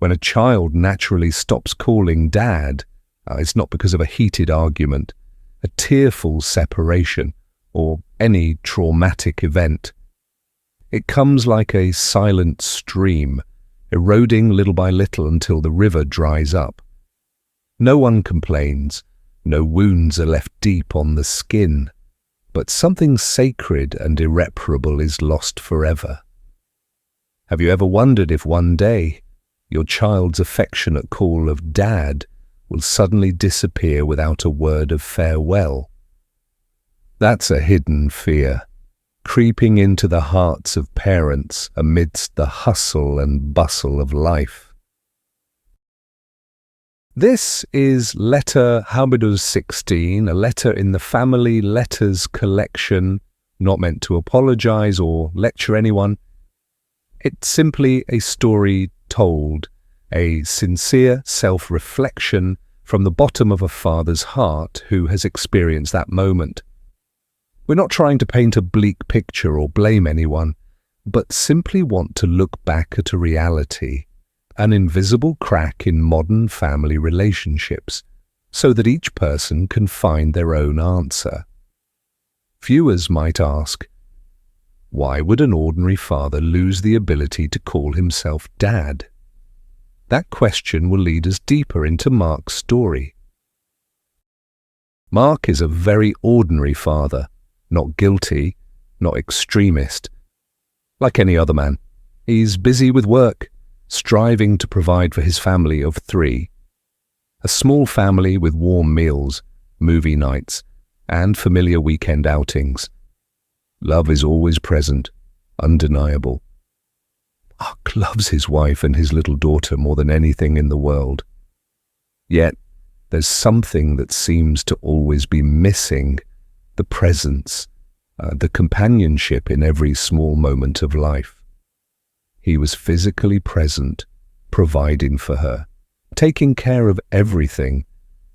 When a child naturally stops calling dad, it's not because of a heated argument, a tearful separation, or any traumatic event. It comes like a silent stream, eroding little by little until the river dries up. No one complains, no wounds are left deep on the skin, but something sacred and irreparable is lost forever. Have you ever wondered if one day your child's affectionate call of dad will suddenly disappear without a word of farewell? That's a hidden fear, creeping into the hearts of parents amidst the hustle and bustle of life. This is letter Habidus 16, a letter in the Family Letters collection, not meant to apologize or lecture anyone. It's simply a story told, a sincere self-reflection from the bottom of a father's heart who has experienced that moment. We're not trying to paint a bleak picture or blame anyone, but simply want to look back at a reality, an invisible crack in modern family relationships, so that each person can find their own answer. Viewers might ask, why would an ordinary father lose the ability to call himself dad? That question will lead us deeper into Mark's story. Mark is a very ordinary father, not guilty, not extremist. Like any other man, he's busy with work, striving to provide for his family of 3. A small family with warm meals, movie nights, and familiar weekend outings. Love is always present, undeniable. Mark loves his wife and his little daughter more than anything in the world. Yet, there's something that seems to always be missing, the presence, the companionship in every small moment of life. He was physically present, providing for her, taking care of everything,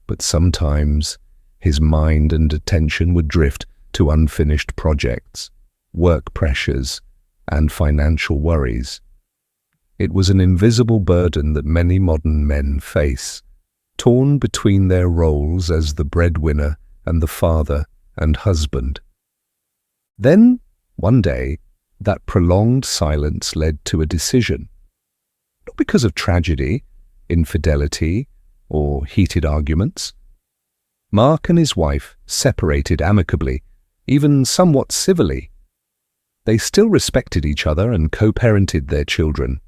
but sometimes his mind and attention would drift to unfinished projects, work pressures, and financial worries. It was an invisible burden that many modern men face, torn between their roles as the breadwinner and the father and husband. Then, one day, that prolonged silence led to a decision. Not because of tragedy, infidelity, or heated arguments. Mark and his wife separated amicably, even somewhat civilly. They still respected each other and co-parented their children.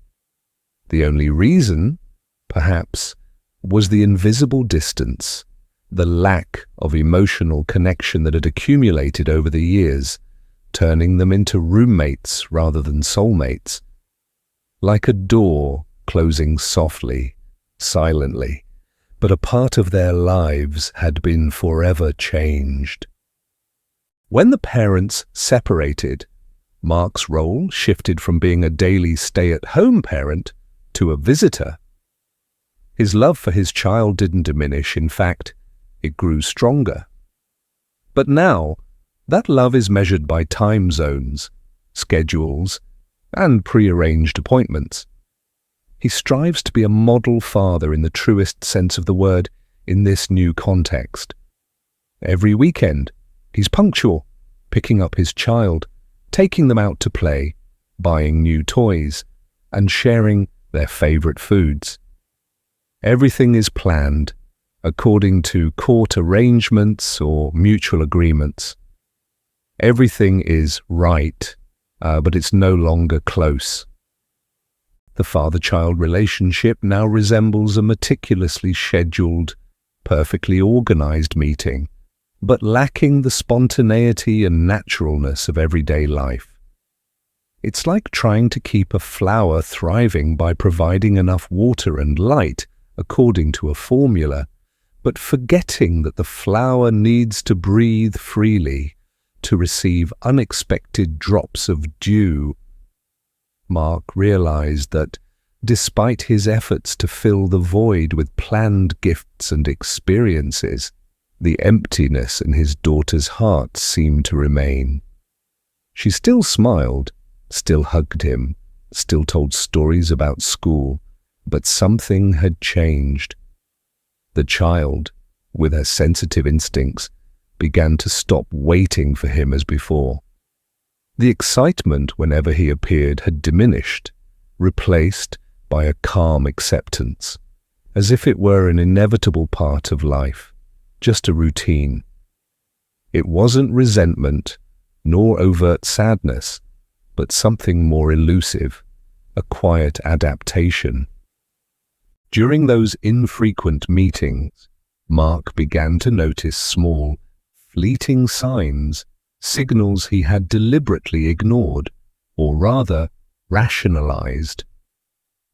The only reason, perhaps, was the invisible distance, the lack of emotional connection that had accumulated over the years, turning them into roommates rather than soulmates. Like a door closing softly, silently, but a part of their lives had been forever changed. When the parents separated, Mark's role shifted from being a daily stay-at-home parent to a visitor. His love for his child didn't diminish, in fact, it grew stronger. But now, that love is measured by time zones, schedules, and pre-arranged appointments. He strives to be a model father in the truest sense of the word in this new context. Every weekend, he's punctual, picking up his child, taking them out to play, buying new toys, and sharing their favorite foods. Everything is planned according to court arrangements or mutual agreements. Everything is right, but it's no longer close. The father-child relationship now resembles a meticulously scheduled, perfectly organized meeting, but lacking the spontaneity and naturalness of everyday life. It's like trying to keep a flower thriving by providing enough water and light according to a formula, but forgetting that the flower needs to breathe freely to receive unexpected drops of dew. Mark realized that, despite his efforts to fill the void with planned gifts and experiences, the emptiness in his daughter's heart seemed to remain. She still smiled, still hugged him, still told stories about school, But something had changed. The child, with her sensitive instincts, began to stop waiting for him as before. The excitement whenever he appeared had diminished, replaced by a calm acceptance, as if it were an inevitable part of life, just a routine. It wasn't resentment, nor overt sadness, but something more elusive, a quiet adaptation. During those infrequent meetings, Mark began to notice small, fleeting signs, signals he had deliberately ignored, or rather, rationalized.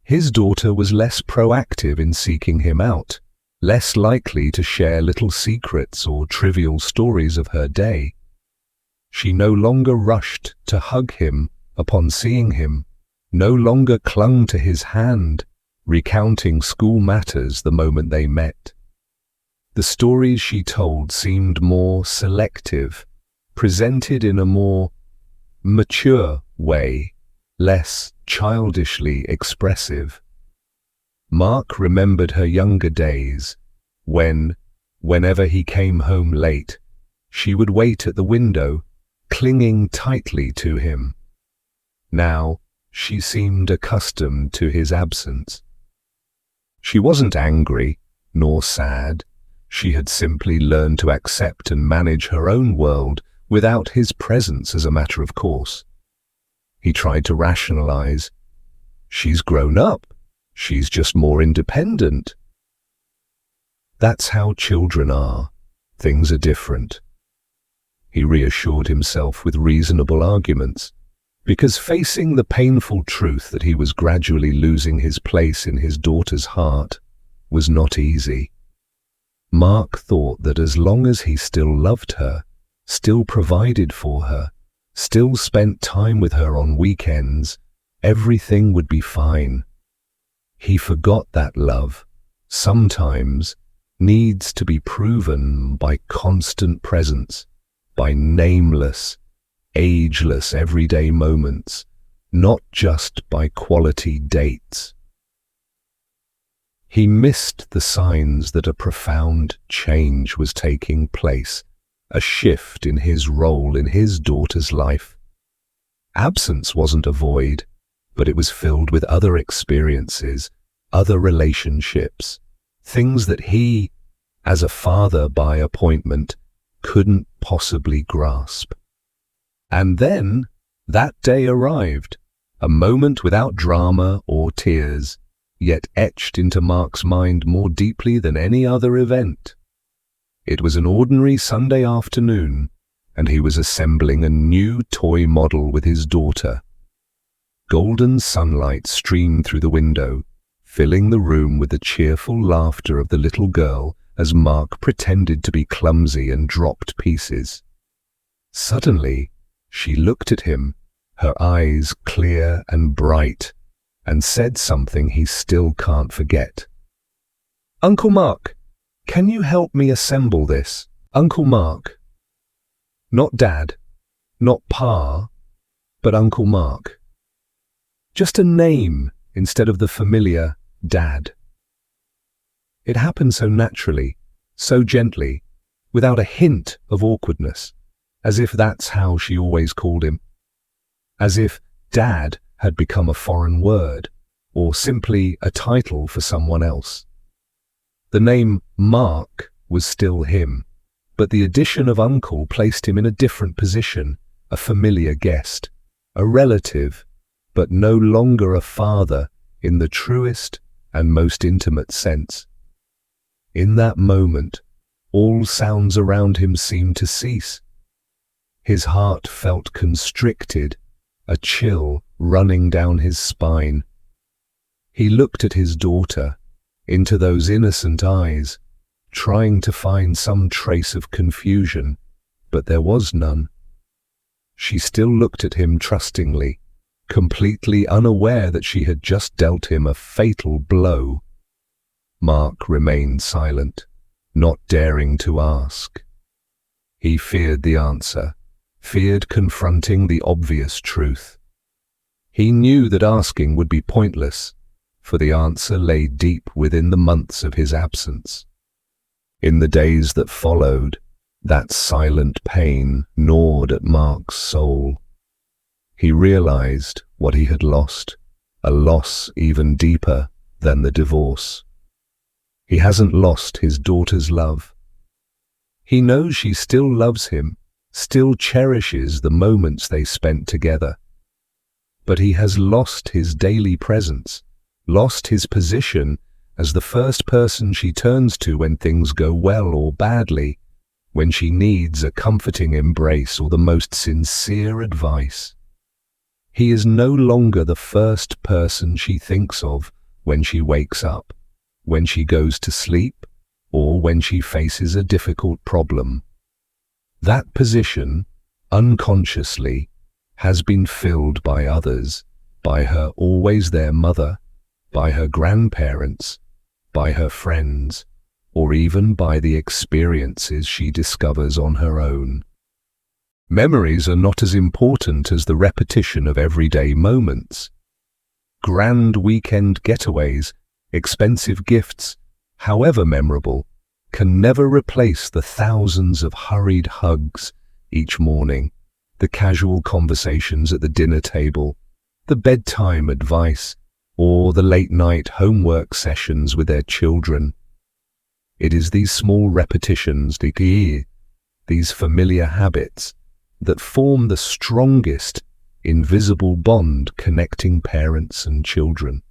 His daughter was less proactive in seeking him out, less likely to share little secrets or trivial stories of her day. She no longer rushed to hug him upon seeing him, no longer clung to his hand, recounting school matters the moment they met. The stories she told seemed more selective, presented in a more mature way, less childishly expressive. Mark remembered her younger days, whenever he came home late, she would wait at the window, clinging tightly to him. Now, she seemed accustomed to his absence. She wasn't angry, nor sad. She had simply learned to accept and manage her own world without his presence as a matter of course. He tried to rationalize. She's grown up. She's just more independent. That's how children are. Things are different. He reassured himself with reasonable arguments, because facing the painful truth that he was gradually losing his place in his daughter's heart was not easy. Mark thought that as long as he still loved her, still provided for her, still spent time with her on weekends, everything would be fine. He forgot that love, sometimes, needs to be proven by constant presence, by nameless, ageless everyday moments, not just by quality dates. He missed the signs that a profound change was taking place, a shift in his role in his daughter's life. Absence wasn't a void, but it was filled with other experiences, other relationships, things that he, as a father by appointment, couldn't possibly grasp. And then, that day arrived, a moment without drama or tears, yet etched into Mark's mind more deeply than any other event. It was an ordinary Sunday afternoon, and he was assembling a new toy model with his daughter. Golden sunlight streamed through the window, filling the room with the cheerful laughter of the little girl as Mark pretended to be clumsy and dropped pieces. Suddenly, she looked at him, her eyes clear and bright, and said something he still can't forget. "Uncle Mark, can you help me assemble this? Uncle Mark." Not Dad, not Pa, but Uncle Mark. Just a name instead of the familiar Dad. It happened so naturally, so gently, without a hint of awkwardness, as if that's how she always called him. As if Dad had become a foreign word, or simply a title for someone else. The name Mark was still him, but the addition of Uncle placed him in a different position, a familiar guest, a relative, but no longer a father in the truest and most intimate sense. In that moment, all sounds around him seemed to cease. His heart felt constricted, a chill running down his spine. He looked at his daughter, into those innocent eyes, trying to find some trace of confusion, but there was none. She still looked at him trustingly, completely unaware that she had just dealt him a fatal blow. Mark remained silent, not daring to ask. He feared the answer, feared confronting the obvious truth. He knew that asking would be pointless. for the answer lay deep within the months of his absence. In the days that followed, that silent pain gnawed at Mark's soul. He realized what he had lost, a loss even deeper than the divorce. He hasn't lost his daughter's love. He knows she still loves him, still cherishes the moments they spent together. But he has lost his daily presence, lost his position as the first person she turns to when things go well or badly, when she needs a comforting embrace or the most sincere advice. He is no longer the first person she thinks of when she wakes up, when she goes to sleep, or when she faces a difficult problem. That position, unconsciously, has been filled by others, by her always there mother, by her grandparents, by her friends, or even by the experiences she discovers on her own. Memories are not as important as the repetition of everyday moments. Grand weekend getaways, expensive gifts, however memorable, can never replace the thousands of hurried hugs each morning, the casual conversations at the dinner table, the bedtime advice, or the late-night homework sessions with their children. It is these small repetitions, these familiar habits, that form the strongest, invisible bond connecting parents and children.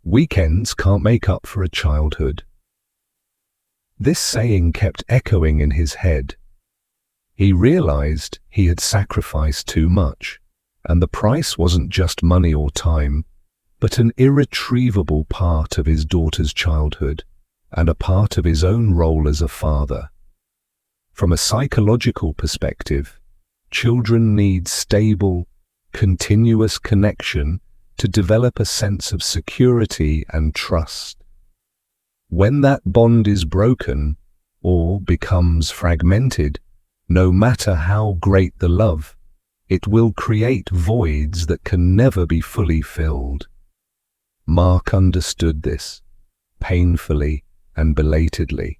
Weekends can't make up for a childhood. This saying kept echoing in his head. He realized he had sacrificed too much, and the price wasn't just money or time, but an irretrievable part of his daughter's childhood and a part of his own role as a father. From a psychological perspective, children need stable, continuous connection to develop a sense of security and trust. When that bond is broken or becomes fragmented, no matter how great the love, it will create voids that can never be fully filled. Mark understood this, painfully and belatedly.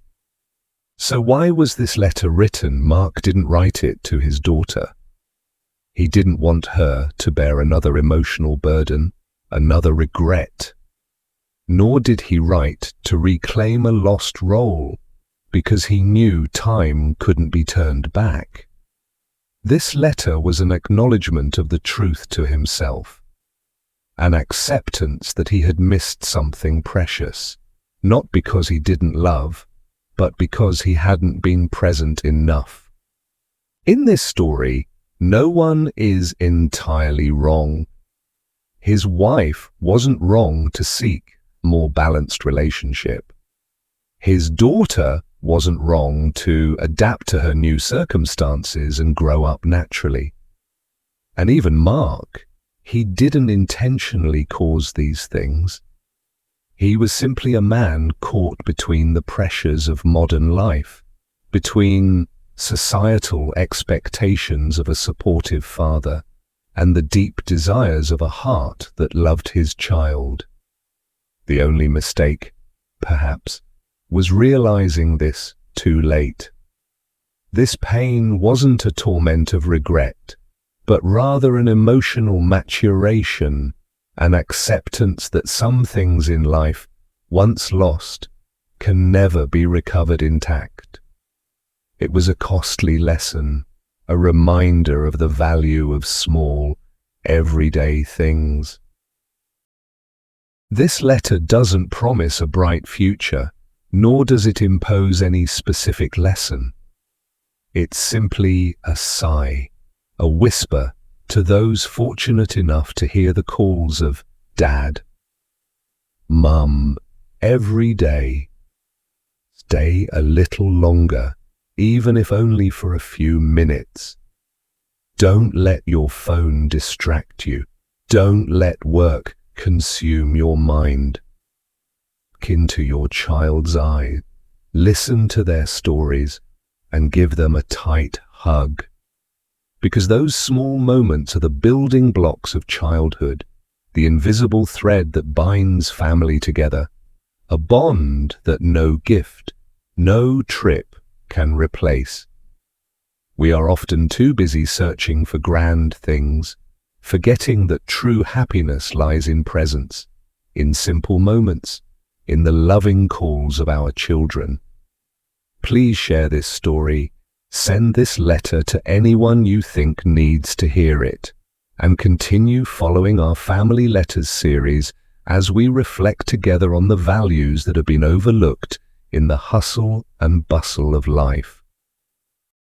So why was this letter written? Mark didn't write it to his daughter. He didn't want her to bear another emotional burden, another regret. Nor did he write to reclaim a lost role, because he knew time couldn't be turned back. This letter was an acknowledgement of the truth to himself, an acceptance that he had missed something precious, not because he didn't love, but because he hadn't been present enough. In this story, no one is entirely wrong. His wife wasn't wrong to seek a more balanced relationship. His daughter wasn't wrong to adapt to her new circumstances and grow up naturally. And even Mark, he didn't intentionally cause these things. He was simply a man caught between the pressures of modern life, between societal expectations of a supportive father and the deep desires of a heart that loved his child. The only mistake, perhaps, was realizing this too late. This pain wasn't a torment of regret, but rather an emotional maturation, an acceptance that some things in life, once lost, can never be recovered intact. It was a costly lesson, a reminder of the value of small, everyday things. This letter doesn't promise a bright future, nor does it impose any specific lesson. It's simply a sigh, a whisper to those fortunate enough to hear the calls of Dad, Mum, every day. Stay a little longer, even if only for a few minutes. Don't let your phone distract you. Don't let work consume your mind. Look into your child's eyes, listen to their stories, and give them a tight hug. Because those small moments are the building blocks of childhood, the invisible thread that binds family together, a bond that no gift, no trip can replace. We are often too busy searching for grand things, forgetting that true happiness lies in presence, in simple moments, in the loving calls of our children. Please share this story, send this letter to anyone you think needs to hear it, and continue following our Family Letters series as we reflect together on the values that have been overlooked in the hustle and bustle of life.